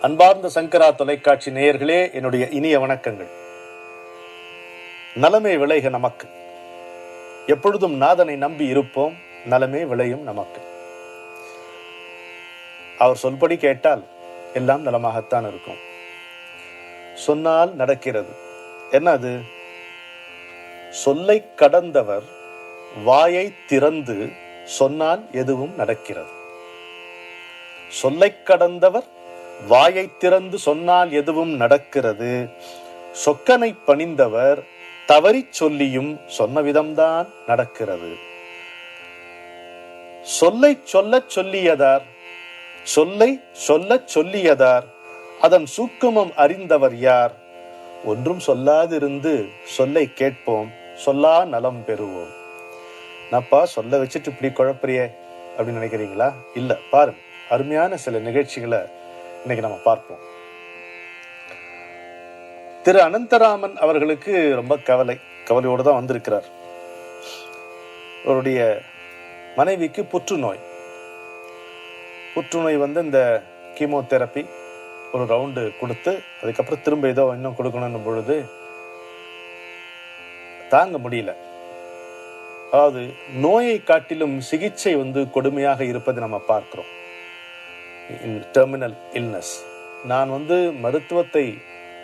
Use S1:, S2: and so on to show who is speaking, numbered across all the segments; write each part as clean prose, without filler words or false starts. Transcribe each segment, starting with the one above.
S1: அன்பார்ந்த சங்கரா தொலைக்காட்சி நேயர்களே, என்னுடைய இனிய வணக்கங்கள். நலமே விளைக நமக்கு. எப்பொழுதும் நாதனை நம்பி இருப்போம், நலமே விளையும் நமக்கு. அவர் சொல்படி கேட்டால் எல்லாம் நலமாகத்தான் இருக்கும். சொன்னால் நடக்கிறது. என்ன அது? சொல்லை கடந்தவர் வாயை திறந்து சொன்னால் எதுவும் நடக்கிறது. சொல்லை கடந்தவர் வாயை திறந்து சொன்னால் எதுவும் நடக்கிறது. சொக்கனை பணிந்தவர் தவறி சொல்லியும் சொன்ன விதம்தான் நடக்கிறது. சொல்லை சொல்லச் சொல்லியதார், சொல்லை சொல்லச் சொல்லியதார், அதன் சூக்குமம் அறிந்தவர் யார்? ஒன்றும் சொல்லாதிருந்து சொல்லை கேட்போம், சொல்லா நலம் பெறுவோம். நப்பா சொல்ல வச்சுட்டு இப்படி குழப்பறியே அப்படின்னு நினைக்கிறீங்களா? இல்ல, பாருங்க, அருமையான சில நிகழ்ச்சிகளை இன்னைக்கு நம்ம பார்ப்போம். திரு அனந்தராமன் அவர்களுக்கு ரொம்ப கவலையோடு தான் வந்திருக்கிறார். அவருடைய மனைவிக்கு புற்றுநோய் வந்து இந்த கீமோதெரப்பி ஒரு ரவுண்டு கொடுத்து அதுக்கப்புறம் திரும்ப ஏதோ இன்னும் கொடுக்கணும் பொழுது தாங்க முடியல. அதாவது நோயை காட்டிலும் சிகிச்சை கொடுமையாக இருப்பதை நம்ம பார்க்கிறோம். Terminal illness. நான் மருத்துவத்தை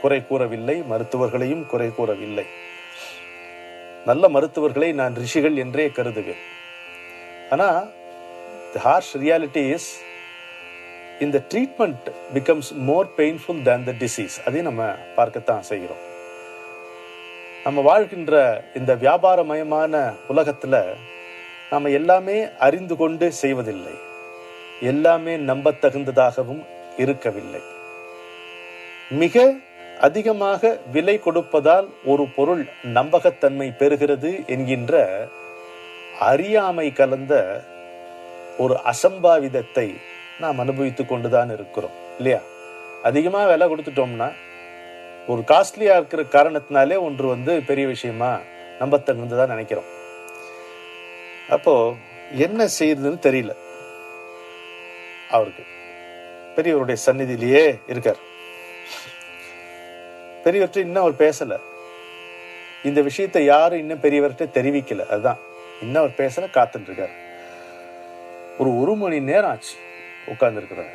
S1: குறை கூறவில்லை, மருத்துவர்களையும் குறை கூறவில்லை. நல்ல மருத்துவர்களை நான் ரிஷிகள் என்றே கருதுவேன். ஆனா the harsh reality is இந்த treatment becomes more painful than the disease. அதை நம்ம பார்க்கத்தான் செய்கிறோம். நம்ம வாழ்கின்ற இந்த வியாபாரமயமான உலகத்துல நாம எல்லாமே அறிந்து கொண்டு செய்வதில்லை, எல்லாமே நம்பத்தகுந்ததாகவும் இருக்கவில்லை. மிக அதிகமாக விலை கொடுப்பதால் ஒரு பொருள் நம்பகத்தன்மை பெறுகிறது என்கின்ற அறியாமை கலந்த ஒரு அசம்பாவிதத்தை நாம் அனுபவித்துக் கொண்டுதான் இருக்கிறோம், இல்லையா? அதிகமா விலை கொடுத்துட்டோம்னா, ஒரு காஸ்ட்லியா இருக்கிற காரணத்தினாலே ஒன்று பெரிய விஷயமா நம்பத்தகுந்ததான் நினைக்கிறோம். அப்போ என்ன செய்யறதுன்னு தெரியல. அவருக்கு பெரியவருடைய சந்நிதியிலேயே இருக்கார். பெரியவர்கிட்ட இன்னும் அவர் பேசல. இந்த விஷயத்தை யாரும் இன்னும் பெரியவர்கிட்ட தெரிவிக்கல. அதுதான் இன்னும் அவர் பேசல, காத்துட்டு இருக்கார். ஒரு மணி நேரம் ஆச்சு உட்கார்ந்து இருக்கிறார்.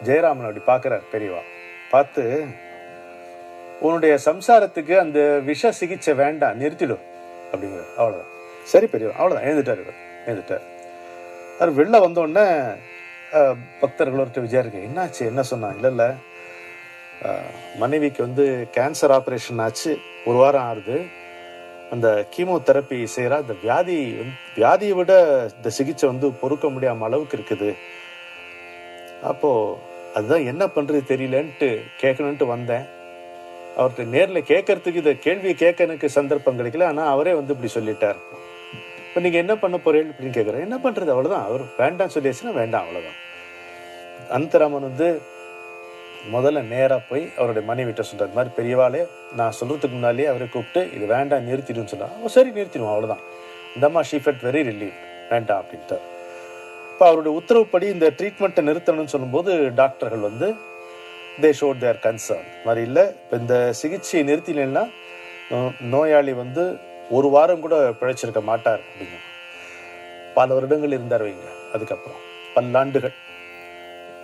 S1: ஜெயராமன் அப்படி பாக்குறார். பெரியவா பார்த்து, உன்னுடைய சம்சாரத்துக்கு அந்த விஷ சிகிச்சை வேண்டாம், நிறுத்திடும் அப்படிங்கிறார். அவ்வளவுதான். சரி பெரியவா, அவ்வளவுதான். எழுந்துட்டார். அவர் வெளில வந்தோடனே பக்தர்களோட விசாரிக்க, என்னாச்சு, என்ன சொன்னா? இல்ல மனைவிக்கு கேன்சர் ஆப்ரேஷன் ஆச்சு, ஒரு வாரம் ஆறுது. அந்த கீமோதெரப்பி செய்யறா. அந்த வியாதியை விட இந்த சிகிச்சை பொறுக்க முடியாம அளவுக்கு இருக்குது. அப்போ அதுதான் என்ன பண்றது தெரியலன்ட்டு கேட்கணும்ட்டு வந்தேன். அவர்கிட்ட நேரில் கேட்கறதுக்கு இந்த கேள்வியை கேட்க எனக்கு சந்தர்ப்பம் கிடைக்கல. ஆனா அவரே இப்படி சொல்லிட்டார். இப்போ நீங்க என்ன பண்ண போறீங்க அப்படின்னு கேட்குறேன். என்ன பண்றது, அவ்வளவுதான். அவர் வேண்டாம் சொல்லியாச்சுன்னா வேண்டாம், அவ்வளவுதான். அனந்தராமன் முதல்ல நேரா போய் அவருடைய மனைவிட்ட சொல்றாரு, இந்த மாதிரி பெரியவாளே, நான் சொல்றதுக்கு முன்னாலேயே அவரை கூப்பிட்டு இது வேண்டாம் நிறுத்திடுன்னு சொன்னா, சரி நிறுத்திடுவோம், அவ்வளவுதான். இந்த அம்மா ஷீ ஃபெல்ட் வெரி ரிலீவ், வேண்டாம் அப்படின்ட்டு. இப்போ அவருடைய உத்தரவுப்படி இந்த ட்ரீட்மெண்ட்டை நிறுத்தணும்னு சொல்லும்போது டாக்டர்கள் தே ஷோட் தேர் கன்சர்ன். மாதிரி இல்லை, இப்போ இந்த சிகிச்சையை நிறுத்தினா நோயாளி ஒரு வாரம் கூட பிழைச்சிருக்க மாட்டார் அப்படிங்க. பல வருடங்கள் இருந்தார் வைங்க. அதுக்கப்புறம் பல்லாண்டுகள்.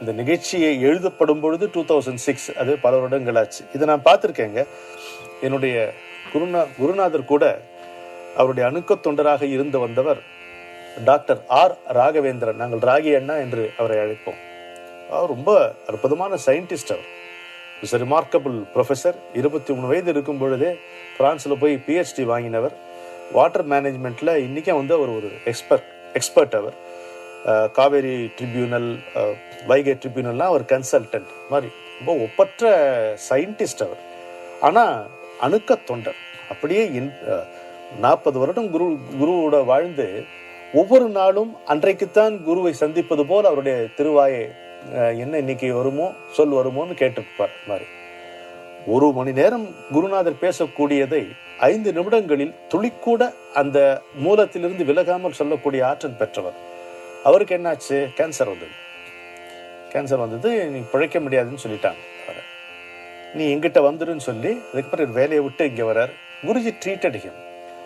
S1: இந்த நிகழ்ச்சியை எழுதப்படும் பொழுது 2006, அது பல வருடங்கள் ஆச்சு. இதை நான் பார்த்துருக்கேங்க. என்னுடைய குருநாதர் கூட அவருடைய அணுக்க தொண்டராக இருந்து வந்தவர் டாக்டர் ஆர் ராகவேந்திரன். நாங்கள் ராகி அண்ணா என்று அவரை அழைப்போம். அவர் ரொம்ப அற்புதமான சயின்டிஸ்ட். அவர் இஸ் எ ரிமார்க்கபிள் ப்ரொஃபஸர். 23 வயது இருக்கும் பொழுதே பிரான்ஸில் போய் PhD வாங்கினவர். வாட்டர் மேனேஜ்மெண்ட்டில் இன்றைக்கும் அவர் ஒரு எக்ஸ்பர்ட். அவர் காவேரி ட்ரிபியூனல், வைகை ட்ரிபியூனல்லாம் அவர் கன்சல்டன்ட் மாதிரி ரொம்ப ஒப்பற்ற சயின்டிஸ்ட் அவர். ஆனால் அணுக்க தொண்டர். அப்படியே 40 வருடம் குருவோட வாழ்ந்து ஒவ்வொரு நாளும் அன்றைக்குத்தான் குருவை சந்திப்பது போல் அவருடைய திருவாயை என்ன இன்னைக்கு வருமோ சொல் வருமோன்னு கேட்டுருப்பார். மாதிரி 1 மணி நேரம் குருநாதர் பேசக்கூடியதை 5 நிமிடங்களில் துளிக்கூட அந்த மூலத்திலிருந்து விலகாமல் சொல்லக்கூடிய ஆற்றல் பெற்றவர். அவருக்கு என்னாச்சு? கேன்சர் வந்தது. கேன்சர் வந்தது, நீ பிழைக்க முடியாதுன்னு சொல்லிட்டாங்க அவரை. நீ எங்கிட்ட வந்துடுன்னு சொல்லி அதுக்கப்புறம் வேலையை விட்டு இங்கே வர்றார். Guruji treated him.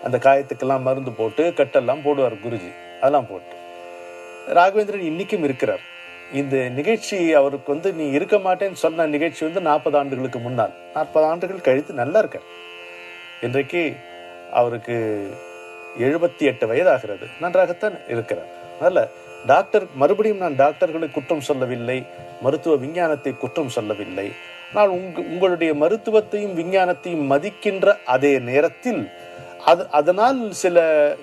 S1: அந்த காயத்துக்கெல்லாம் மருந்து போட்டு கட்டெல்லாம் போடுவார் குருஜி. அதெல்லாம் போட்டு ராகவேந்திரன் இன்னைக்கும் இருக்கிறார். இந்த நிகழ்ச்சி அவருக்கு நீ இருக்க மாட்டேன்னு சொன்ன நிகழ்ச்சி 40 ஆண்டுகளுக்கு முன்னால். 40 ஆண்டுகள் கழித்து நல்லா இருக்கார். இன்றைக்கு அவருக்கு 78 வயதாகிறது. நன்றாகத்தான் இருக்கிறார். அதனால டாக்டர், மறுபடியும் நான் டாக்டர்களை குற்றம் சொல்லவில்லை, மருத்துவ விஞ்ஞானத்தை குற்றம் சொல்லவில்லை. ஆனால் உங்களுடைய மருத்துவத்தையும் விஞ்ஞானத்தையும் மதிக்கின்ற அதே நேரத்தில் அதனால் சில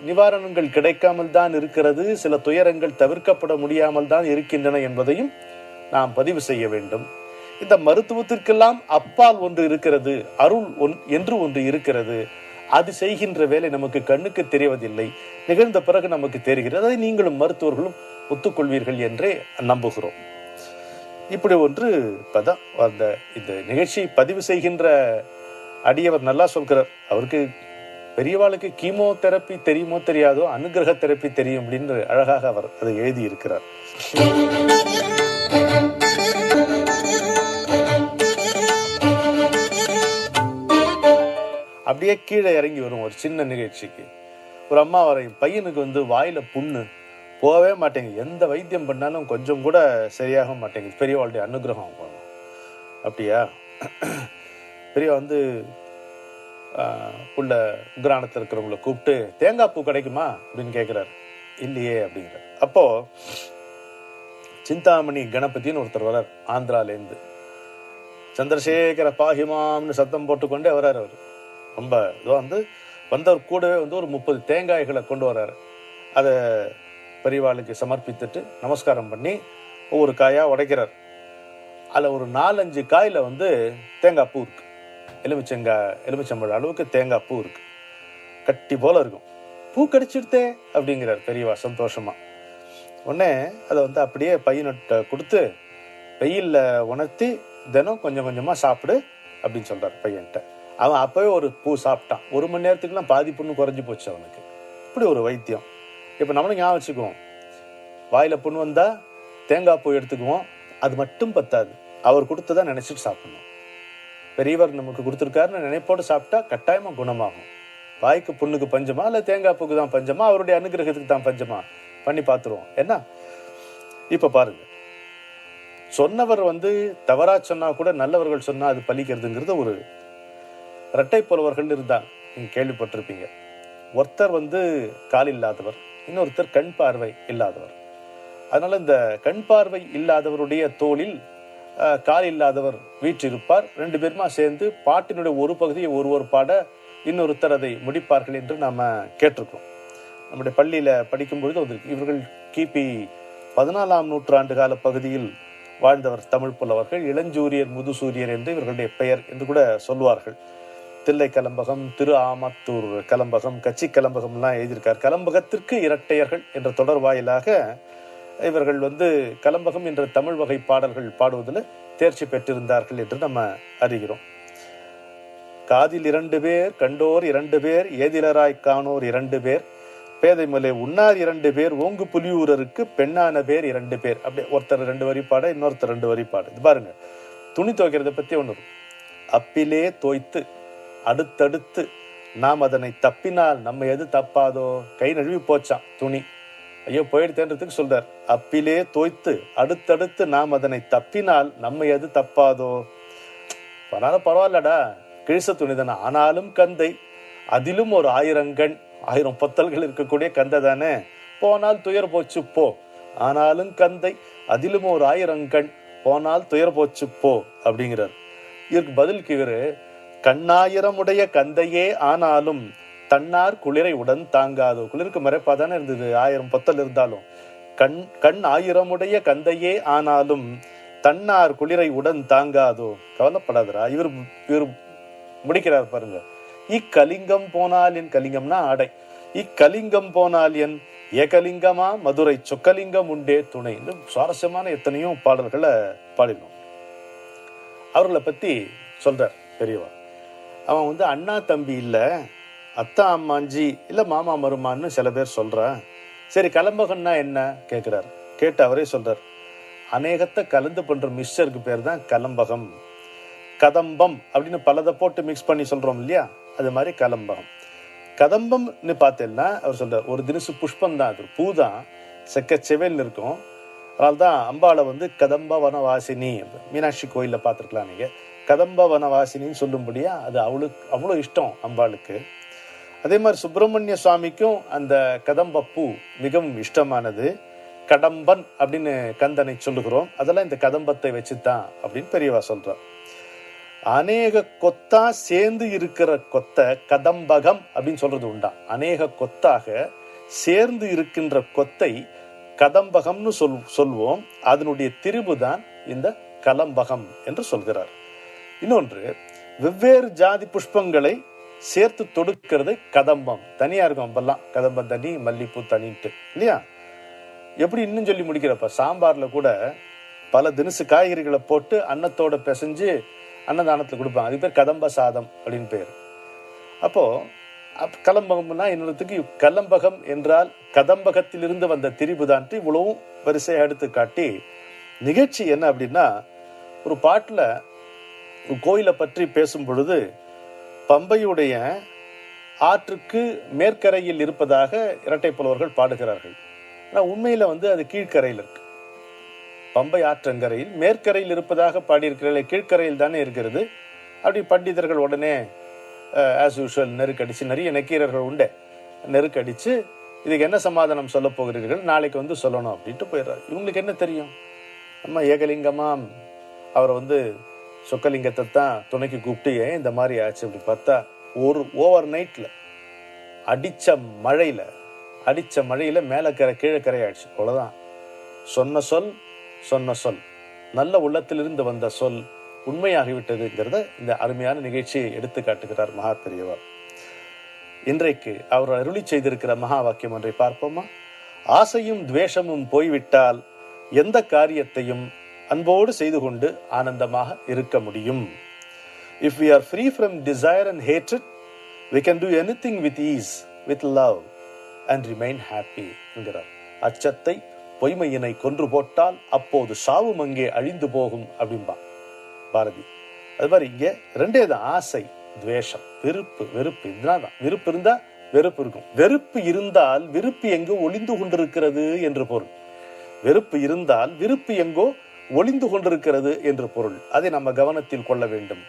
S1: நிவாரணங்கள் கிடைக்காமல் தான் இருக்கிறது, சில துயரங்கள் தவிர்க்கப்பட முடியாமல் தான் இருக்கின்றன என்பதையும் நாம் பதிவு செய்ய வேண்டும். இந்த மருத்துவத்திற்கெல்லாம் அப்பால் ஒன்று இருக்கிறது, அருள் என்று ஒன்று இருக்கிறது. அது செய்கின்ற வேலை நமக்கு கண்ணுக்கு தெரிவதில்லை, நிகழ்ந்த பிறகு நமக்கு தெரிகிறது. அதை நீங்களும் மருத்துவர்களும் ஒத்துக்கொள்வீர்கள் என்றே நம்புகிறோம். இப்படி ஒன்று இப்பதான் இந்த நிகழ்ச்சியை பதிவு செய்கின்ற அடியவர் நல்லா சொல்கிறார். அவருக்கு பெரியவாளுக்கு கீமோ தெரப்பி தெரியுமோ தெரியாதோ, அனுகிரக தெரப்பி தெரியும் அப்படின்னு அழகாக அவர் அதை எழுதி இருக்கிறார். அப்படியே கீழே இறங்கி வரும் ஒரு சின்ன நிகழ்ச்சிக்கு. ஒரு அம்மா வர பையனுக்கு வாயில புண்ணு போகவே மாட்டேங்குது, எந்த வைத்தியம் பண்ணாலும் கொஞ்சம் கூட சரியாக மாட்டேங்குது, பெரியவாளுடைய அனுகிரகம் பண்ணணும். அப்படியா? பெரியவா உள்ள உக்ரானத்தில் இருக்கிறவங்கள கூப்பிட்டு தேங்காய் பூ கிடைக்குமா அப்படின்னு கேட்கிறாரு. இல்லையே அப்படிங்கிறார். அப்போ சிந்தாமணி கணபதினு ஒருத்தர் வர்றார் ஆந்திராலேருந்து. சந்திரசேகர பாகிமாம்னு சத்தம் போட்டுக்கொண்டே வர்றாரு. அவர் ரொம்ப வந்தவர் கூடவே ஒரு 30 தேங்காய்களை கொண்டு வர்றாரு. அதை பெரியவாளுக்கு சமர்ப்பித்துட்டு நமஸ்காரம் பண்ணி ஒவ்வொரு காயா உடைக்கிறார். அதில் ஒரு 4-5 காயில தேங்காய் பூ இருக்கு. எலுமிச்சம்பழம் அளவுக்கு தேங்காய் பூ இருக்கு, கட்டி போல இருக்கும். பூ கடிச்சிடுத்தே அப்படிங்கிறார் பெரியவா சந்தோஷமா. உடனே அதை அப்படியே பையன்கிட்ட கொடுத்து வெயில்ல உணர்த்தி தினம் கொஞ்சம் கொஞ்சமா சாப்பிடு அப்படின்னு சொல்றாரு பையன்கிட்ட. அவன் அப்பவே ஒரு பூ சாப்பிட்டான். 1 மணி நேரத்துக்குலாம் பாதி புண்ணு குறைஞ்சி போச்சு அவனுக்கு. இப்படி ஒரு வைத்தியம். இப்ப நம்மளும் ஞாபகம் வச்சுக்குவோம், வாயில புண்ணு வந்தா தேங்காய் பூ எடுத்துக்குவோம். அது மட்டும் பத்தாது, அவர் கொடுத்ததான் நினைச்சிட்டு சாப்பிடணும். பெரியவர் நமக்கு கொடுத்துருக்காருன்னு நினைப்போடு சாப்பிட்டா கட்டாயமா குணமாகும். வாய்க்கு புண்ணுக்கு பஞ்சமா இல்ல தேங்காய் பூக்கு தான் பஞ்சமா, அவருடைய அனுகிரகத்துக்கு தான் பஞ்சமா, பண்ணி பார்த்துருவோம். என்ன இப்ப பாருங்க, சொன்னவர் தவறா சொன்னா கூட நல்லவர்கள் சொன்னா அது பலிக்கிறதுங்கிறது ஒரு இரட்டை புலவர்கள் இருந்தாங்க, நீங்க கேள்விப்பட்டிருப்பீங்க. ஒருத்தர் கால் இல்லாதவர், இன்னொருத்தர் கண் பார்வை இல்லாதவர். அதனால இந்த கண் பார்வை இல்லாதவருடைய தோளில் கால் இல்லாதவர் வீற்றிருப்பார். 2 பேருமா சேர்ந்து பாட்டினுடைய ஒரு பகுதியை ஒருவர் பாட இன்னொருத்தர் அதை முடிப்பார்கள் என்று நாம கேட்டிருக்கோம். நம்முடைய பள்ளியில படிக்கும் பொழுது இவர்கள் கிபி 14ஆம் நூற்றாண்டு கால பகுதியில் வாழ்ந்தவர் தமிழ் புலவர்கள். இளஞ்சூரியர் முதுசூரியர் என்று இவர்களுடைய பெயர் என்று கூட சொல்வார்கள். தில்லை கலம்பகம், திரு ஆமத்தூர் கலம்பகம், கச்சி கலம்பகம் எல்லாம் எழுதியிருக்கார். கலம்பகத்திற்கு இரட்டையர்கள் என்ற தொடர் வாயிலாக இவர்கள் கலம்பகம் என்ற தமிழ் வகை பாடல்கள் பாடுவதில் தேர்ச்சி பெற்றிருந்தார்கள் என்று நம்ம அறிகிறோம். காதில் 2 பேர், கண்டோர் 2 பேர், ஏதிலராய் காணோர் 2 பேர், பேதைமலை உண்ணார் 2 பேர், ஓங்கு புலியூரருக்கு பெண்ணான பேர் 2 பேர். அப்படி ஒருத்தர் 2 வரி பாட, இன்னொருத்தர் 2 வரி பாடு. இது பாருங்க, துணி துவைக்கிறத பத்தி ஒண்ணு. அப்பிலே தோய்த்து அடுத்தடுத்து நாம் அதனை தப்பினால் நம்ம எது தப்பாதோ. கை நழுவி போச்சான் துணி, ஐயோ போயிடுத்தேன்றதுக்கு சொல்றார். அப்பிலே தோய்த்து அடுத்தடுத்து நாம் அதனை தப்பினால் நம்ம எது தப்பாதோ. பரவாயில்லடா, கிழிச துணி தானே, ஆனாலும் கந்தை, அதிலும் ஒரு 1000 கண், 1000 பொத்தல்கள் இருக்கக்கூடிய கந்தை தானே, போனால் துயர் போச்சு போ. ஆனாலும் கந்தை, அதிலும் ஒரு 1000 கண், போனால் துயர் போச்சு போ அப்படிங்கிறார். இதற்கு பதிலுக்கு இவரு, கண்ணாயிரமுடைய கந்தையே ஆனாலும் தன்னார் குளிரை உடன் தாங்காதோ. குளிருக்கு மறைப்பாதானே இருந்தது, 1000 பொத்தல் இருந்தாலும். கண் 1000 கந்தையே ஆனாலும் தன்னார் குளிரை உடன் தாங்காதோ. கவலைப்படாதரா. இவர் முடிக்கிறார் பாருங்க. இக்கலிங்கம் போனால் என், கலிங்கம்னா ஆடை, இக்கலிங்கம் போனால் என், ஏகலிங்கமா மதுரை சொக்கலிங்கம் உண்டே துணை. சுவாரஸ்யமான எத்தனையோ பாடல்களை பாடினோம். அவர்களை பத்தி சொல்றார் பெரியவா. அவன் அண்ணா தம்பி இல்ல, அத்தா அம்மாஞ்சி இல்ல மாமா மருமான்னு சில பேர் சொல்ற. சரி கலம்பகன்னா என்ன கேட்கிறார். கேட்டு அவரே சொல்றார், அநேகத்தை கலந்து பண்ற மிக்சருக்கு பேர் தான் கலம்பகம். கதம்பம் அப்படின்னு பலதை போட்டு மிக்ஸ் பண்ணி சொல்றோம் இல்லையா, அது மாதிரி கலம்பகம். கதம்பம்னு பார்த்தேன்னா அவர் சொல்றார், ஒரு தினசு புஷ்பம் தான், அது பூ தான், செக்கச்செவேல் இருக்கும். அதனால்தான் அம்பாளை கதம்ப வனவாசினி, மீனாட்சி கோயில்ல பார்த்துருக்கலாம் நீங்க, கதம்ப வனவாசினின்னு சொல்லும்படியா அது அவளுக்கு அவ்வளோ இஷ்டம் அம்பாளுக்கு. அதே மாதிரி சுப்பிரமணிய சுவாமிக்கும் அந்த கதம்ப பூ மிகவும் இஷ்டமானது. கடம்பன் அப்படின்னு கந்தனை சொல்லுகிறோம், அதெல்லாம் இந்த கதம்பத்தை வச்சுதான் அப்படின்னு பெரியவா சொல்றார். அநேக கொத்தா சேர்ந்து இருக்கிற கொத்த கதம்பகம் அப்படின்னு சொல்றது உண்டா. அநேக கொத்தாக சேர்ந்து இருக்கின்ற கொத்தை கதம்பகம்னு சொல்வோம். அதனுடைய திரிபுதான் இந்த கலம்பகம் என்று சொல்கிறார். இன்னொன்று, வெவ்வேறு ஜாதி புஷ்பங்களை சேர்த்து தொடுக்கிறது கதம்பம். தனியா இருக்கும் அம்பெல்லாம், கதம்பம் தனி, மல்லிப்பூ தனின்ட்டு இல்லையா. எப்படி இன்னும் சொல்லி முடிக்கிறப்ப, சாம்பார்ல கூட பல தினசு காய்கறிகளை போட்டு அன்னத்தோட பிசைஞ்சு அன்னதானத்துல கொடுப்பாங்க, அது பேர் கதம்ப சாதம் அப்படின்னு பேர். அப்போ கலம்பகம்னா இன்னொருத்துக்கு கலம்பகம் என்றால் கதம்பகத்திலிருந்து வந்த திரிபுதான்ட்டு இவ்வளவும் வரிசையை எடுத்து காட்டி நிகழ்ச்சி என்ன அப்படின்னா, ஒரு பாட்டுல கோயிலை பற்றி பேசும் பொழுது பம்பையுடைய ஆற்றுக்கு மேற்கரையில் இருப்பதாக இரட்டை புலவர்கள் பாடுகிறார்கள். ஆனால் உண்மையில அது கீழ்கரையில் இருக்கு. பம்பை ஆற்றங்கரையில் மேற்கரையில் இருப்பதாக பாடியிருக்கிறீர்கள், கீழ்கரையில் தானே இருக்கிறது. அப்படி பண்டிதர்கள் உடனே ஆஸ் யூஷுவல் நெருக்கடிச்சு, நிறைய நக்கீரர்கள் உண்டு, நெருக்கடிச்சு இதுக்கு என்ன சமாதானம் சொல்ல போகிறீர்கள், நாளைக்கு சொல்லணும் அப்படின்ட்டு போயிடுறாரு. இவங்களுக்கு என்ன தெரியும், நம்ம ஏகலிங்கமாம் அவரை சொக்கலிங்கத்தை தான் துணைக்கு கூப்பிட்டு ஏன் இந்த மாதிரி ஆச்சு அப்படி பார்த்தா, ஒரு ஓவர் நைட்ல அடிச்ச மழையில மேலக்கரை கீழக்கரை ஆயிடுச்சு. அவ்வளவுதான். சொன்ன சொல் நல்ல உள்ளத்திலிருந்து வந்த சொல் உண்மையாகிவிட்டதுங்கிறத இந்த அருமையான நிகழ்ச்சியை எடுத்து காட்டுகிறார் மகா பெரியவா. இன்றைக்கு அவர் அருளி செய்திருக்கிற மகா வாக்கியம் ஒன்றை பார்ப்போமா? ஆசையும் துவேஷமும் போய்விட்டால் எந்த காரியத்தையும் அன்போடு செய்து கொண்டு ஆனந்தமாக இருக்க முடியும். If we are free from desire and hatred, we can do anything with ease, with love and remain happy என்கிறார். அச்சத்தை பொய்மையினை கொன்று போட்டால் அப்போது சாவும் அங்கே அழிந்து போகும் அப்படின்பா பாரதி. அது மாதிரி இங்க ரெண்டே தான், ஆசை துவேஷம், வெறுப்பு இதுதான். விருப்பு இருந்தா வெறுப்பு இருக்கும், வெறுப்பு இருந்தால் விருப்பு எங்கோ ஒளிந்து கொண்டிருக்கிறது என்று பொருள். வெறுப்பு இருந்தால் விருப்பு எங்கோ ஒளிந்து கொண்டிருக்கிறது என்று பொருள். அதை நம்ம கவனத்தில் கொள்ள வேண்டும்.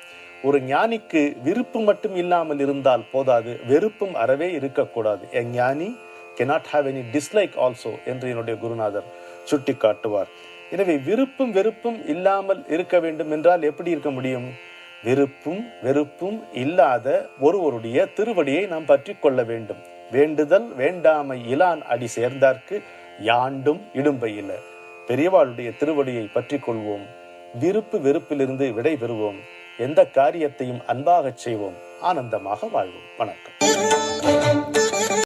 S1: ஒரு ஞானிக்கு விருப்பு மட்டும் இல்லாமல் இருந்தால் போதாது, வெறுப்பும் அறவே இருக்கக்கூடாது. A ஞானி cannot have any dislike also என்று என்னுடைய குருநாதர் சுட்டி காட்டுவார். எனவே விருப்பும் வெறுப்பும் இல்லாமல் இருக்க வேண்டும் என்றால் எப்படி இருக்க முடியும்? வெறுப்பும் இல்லாத ஒருவருடைய திருவடியை நாம் பற்றி கொள்ள வேண்டும். வேண்டுதல் வேண்டாமை இலான் அடி சேர்ந்தார்க்கு யாண்டும் இடும்பையில. பெரியவாளுடைய திருவடியை பற்றி கொள்வோம். வெறுப்பிலிருந்து விடை பெறுவோம். எந்த காரியத்தையும் அன்பாக செய்வோம். ஆனந்தமாக வாழ்வோம். வணக்கம்.